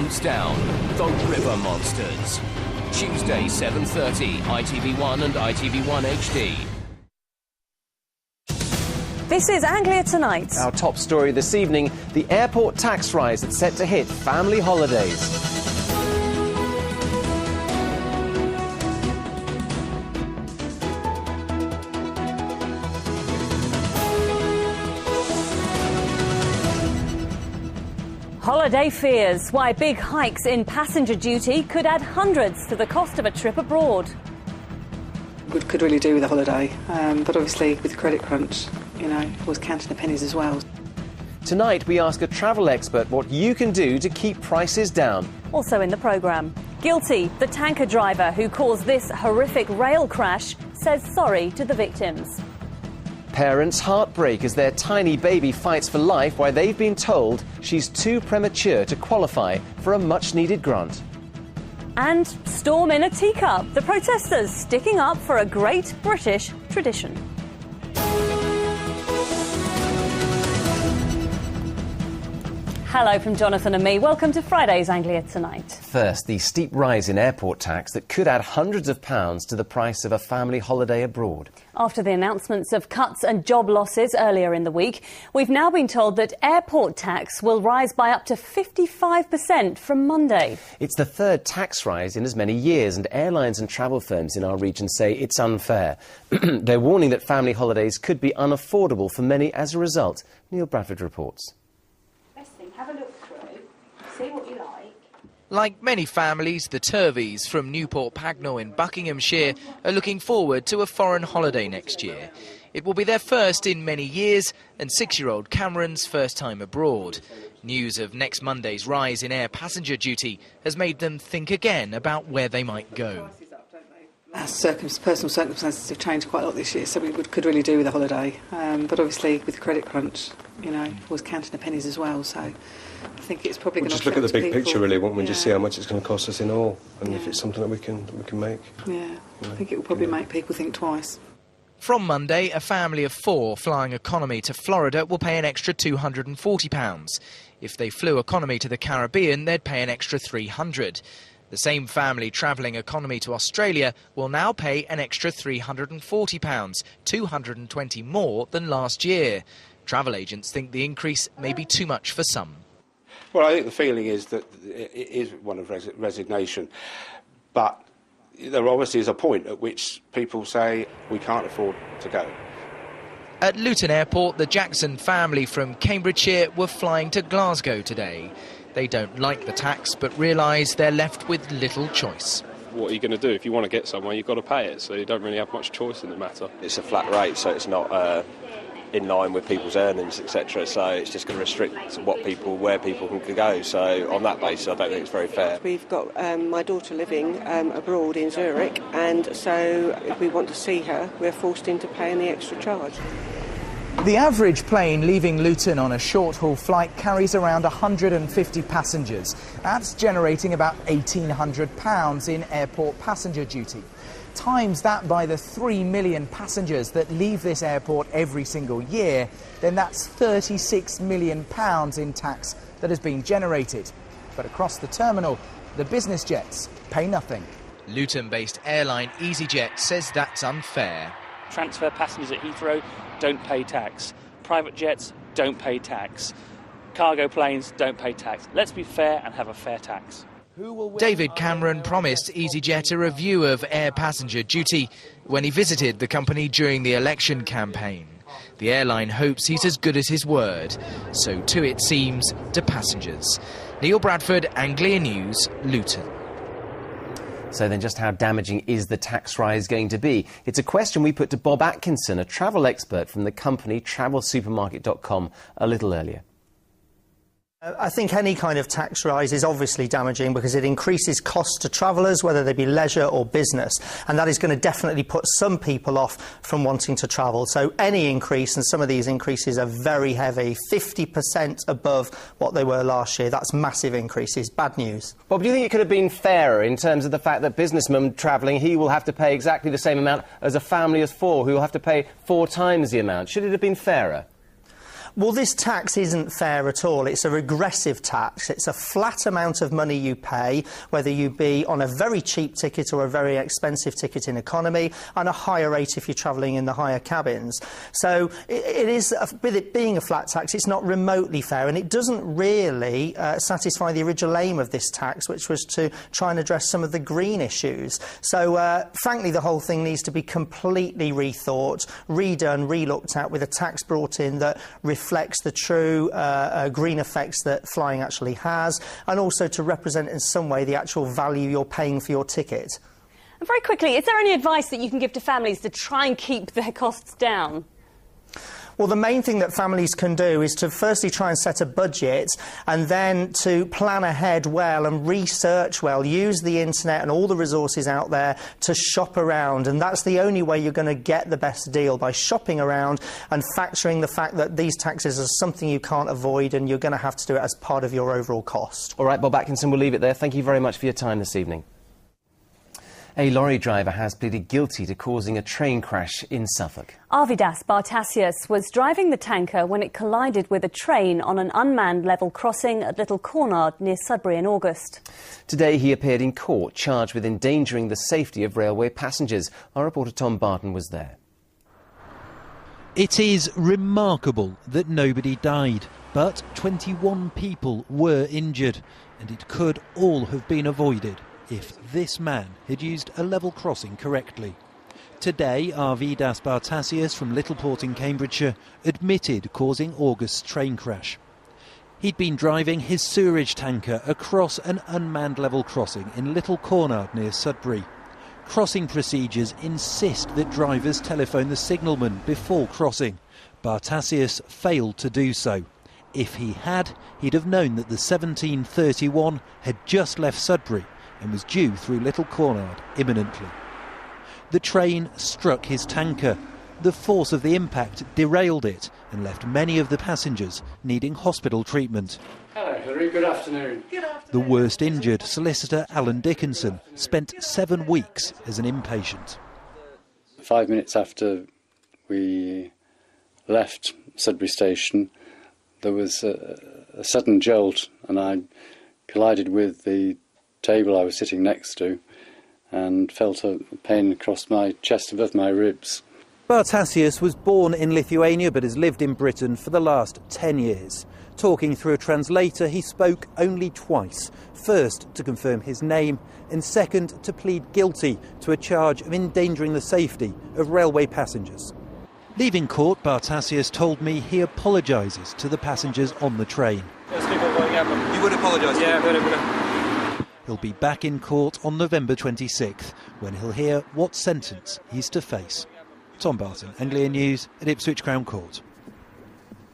Closed down. The River Monsters. Tuesday, 7:30, ITV1 and ITV1 HD. This is Anglia Tonight. Our top story this evening, the airport tax rise that's set to hit family holidays. Holiday fears. Why big hikes in passenger duty could add hundreds to the cost of a trip abroad. Could really do with a holiday, but obviously with the credit crunch, was counting the pennies as well. Tonight we ask a travel expert what you can do to keep prices down. Also in the programme, guilty, the tanker driver who caused this horrific rail crash says sorry to the victims. Parents heartbreak as their tiny baby fights for life while they've been told she's too premature to qualify for a much-needed grant. And storm in a teacup, the protesters sticking up for a great British tradition. Hello from Jonathan and me. Welcome to Friday's Anglia Tonight. First, the steep rise in airport tax that could add hundreds of pounds to the price of a family holiday abroad. After the announcements of cuts and job losses earlier in the week, we've now been told that airport tax will rise by up to 55% from Monday. It's the third tax rise in as many years, and airlines and travel firms in our region say it's unfair. They're warning that family holidays could be unaffordable for many as a result. Neil Bradford reports. Have a look through, see what you like. Like many families, the Turveys from Newport Pagnell in Buckinghamshire are looking forward to a foreign holiday next year. It will be their first in many years and 6-year-old Cameron's first time abroad. News of next Monday's rise in air passenger duty has made them think again about where they might go. Our personal circumstances have changed quite a lot this year, so we could really do with a holiday. But obviously with the credit crunch, was counting the pennies as well, so I think it's probably going to... Just look at the big picture, really, won't we? Just see how much it's going to cost us in all, and if it's something that we can make. Yeah, I think it will probably make people think twice. From Monday, a family of 4 flying economy to Florida will pay an extra £240. If they flew economy to the Caribbean, they'd pay an extra £300. The same family travelling economy to Australia will now pay an extra £340, £220 more than last year. Travel agents think the increase may be too much for some. Well, I think the feeling is that it is one of resignation, but there obviously is a point at which people say we can't afford to go. At Luton Airport, the Jackson family from Cambridgeshire were flying to Glasgow today. They don't like the tax, but realise they're left with little choice. What are you going to do? If you want to get somewhere, you've got to pay it, so you don't really have much choice in the matter. It's a flat rate, so it's not in line with people's earnings, etc. So it's just going to restrict where people can go. So on that basis, I don't think it's very fair. We've got my daughter living abroad in Zurich, and so if we want to see her, we're forced into paying the extra charge. The average plane leaving Luton on a short-haul flight carries around 150 passengers. That's generating about £1,800 in airport passenger duty. Times that by the 3 million passengers that leave this airport every single year, then that's £36 million in tax that has been generated. But across the terminal, the business jets pay nothing. Luton-based airline EasyJet says that's unfair. Transfer passengers at Heathrow don't pay tax. Private jets don't pay tax. Cargo planes don't pay tax. Let's be fair and have a fair tax. David Cameron promised EasyJet a review of air passenger duty when he visited the company during the election campaign. The airline hopes he's as good as his word. So too, it seems, to passengers. Neil Bradford, Anglia News, Luton. So then just how damaging is the tax rise going to be? It's a question we put to Bob Atkinson, a travel expert from the company TravelSupermarket.com, a little earlier. I think any kind of tax rise is obviously damaging because it increases costs to travellers, whether they be leisure or business, and that is going to definitely put some people off from wanting to travel. So any increase, and some of these increases are very heavy, 50% above what they were last year, that's massive increases. Bad news. Bob, do you think it could have been fairer in terms of the fact that businessman travelling, he will have to pay exactly the same amount as a family of 4 who will have to pay 4 times the amount? Should it have been fairer? Well, this tax isn't fair at all. It's a regressive tax. It's a flat amount of money you pay, whether you be on a very cheap ticket or a very expensive ticket in economy, and a higher rate if you're travelling in the higher cabins. So it is, with it being a flat tax, it's not remotely fair, and it doesn't really satisfy the original aim of this tax, which was to try and address some of the green issues. So, frankly, the whole thing needs to be completely rethought, redone, re-looked at, with a tax brought in that reflects the true green effects that flying actually has, and also to represent in some way the actual value you're paying for your ticket. And very quickly, is there any advice that you can give to families to try and keep their costs down? Well, the main thing that families can do is to firstly try and set a budget, and then to plan ahead well and research well, use the internet and all the resources out there to shop around. And that's the only way you're going to get the best deal, by shopping around and factoring the fact that these taxes are something you can't avoid, and you're going to have to do it as part of your overall cost. All right, Bob Atkinson, we'll leave it there. Thank you very much for your time this evening. A lorry driver has pleaded guilty to causing a train crash in Suffolk. Arvidas Bartasius was driving the tanker when it collided with a train on an unmanned level crossing at Little Cornard near Sudbury in August. Today he appeared in court, charged with endangering the safety of railway passengers. Our reporter Tom Barton was there. It is remarkable that nobody died, but 21 people were injured, and it could all have been avoided if this man had used a level crossing correctly. Today, Arvidas Bartasius from Littleport in Cambridgeshire admitted causing August's train crash. He'd been driving his sewerage tanker across an unmanned level crossing in Little Cornard near Sudbury. Crossing procedures insist that drivers telephone the signalman before crossing. Bartasius failed to do so. If he had, he'd have known that the 1731 had just left Sudbury and was due through Little Cornard imminently. The train struck his tanker. The force of the impact derailed it and left many of the passengers needing hospital treatment. Hello, Hilary. Good afternoon. Good afternoon. The worst injured, solicitor Alan Dickinson, spent 7 weeks as an inpatient. 5 minutes after we left Sudbury Station, there was a sudden jolt, and I collided with the table I was sitting next to and felt a pain across my chest above my ribs. Bartasius was born in Lithuania but has lived in Britain for the last 10 years. Talking through a translator, he spoke only twice. First, to confirm his name, and second, to plead guilty to a charge of endangering the safety of railway passengers. Leaving court, Bartasius told me he apologises to the passengers on the train. You would apologise? Yeah, I would. He'll be back in court on November 26th, when he'll hear what sentence he's to face. Tom Barton, Anglia News at Ipswich Crown Court.